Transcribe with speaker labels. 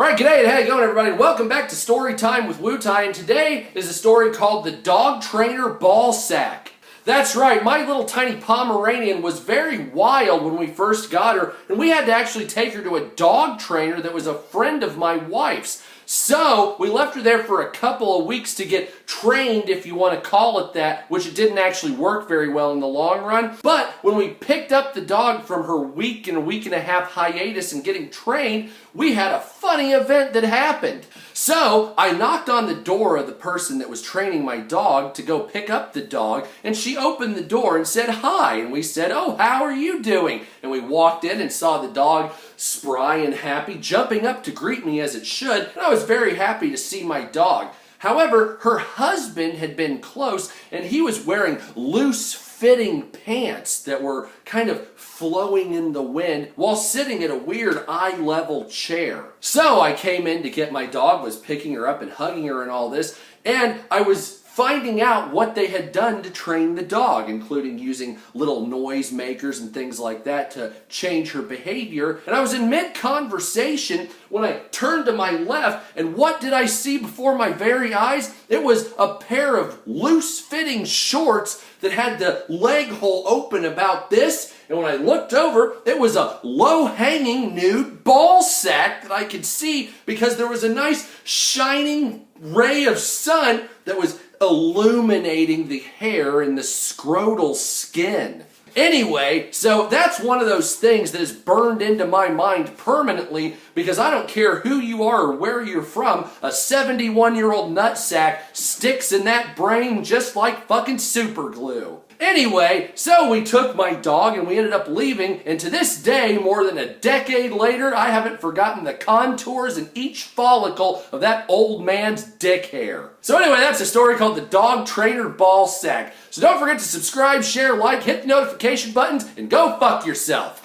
Speaker 1: Alright, g'day and how you going, everybody? Welcome back to Storytime with Wutaii, and today is a story called The Dog Trainer Ball Sack. That's right, my little tiny Pomeranian was very wild when we first got her, and we had to actually take her to a dog trainer that was a friend of my wife's. So, we left her there for a couple of weeks to get trained, if you want to call it that, which it didn't actually work very well in the long run. But when we picked up the dog from her week and a half hiatus and getting trained, we had a funny event that happened. So, I knocked on the door of the person that was training my dog to go pick up the dog, and she opened the door and said hi, and we said, "Oh, how are you doing?" And we walked in and saw the dog spry and happy, jumping up to greet me as it should, and I was very happy to see my dog. However, her husband had been close, and he was wearing loose-fitting pants that were kind of flowing in the wind while sitting at a weird eye-level chair. So I came in to get my dog, was picking her up and hugging her and all this, and I was finding out what they had done to train the dog, including using little noise makers and things like that to change her behavior. And I was in mid-conversation when I turned to my left, and what did I see before my very eyes? It was a pair of loose-fitting shorts that had the leg hole open about this, and when I looked over, it was a low-hanging nude ball sack that I could see because there was a nice shining ray of sun that was illuminating the hair and the scrotal skin. Anyway, so that's one of those things that is burned into my mind permanently because I don't care who you are or where you're from, a 71-year-old nutsack sticks in that brain just like fucking super glue. Anyway, so we took my dog and we ended up leaving, and to this day, more than a decade later, I haven't forgotten the contours in each follicle of that old man's dick hair. So anyway, that's a story called The Dog Trainer Ball Sack. So don't forget to subscribe, share, like, hit the notification buttons, and go fuck yourself.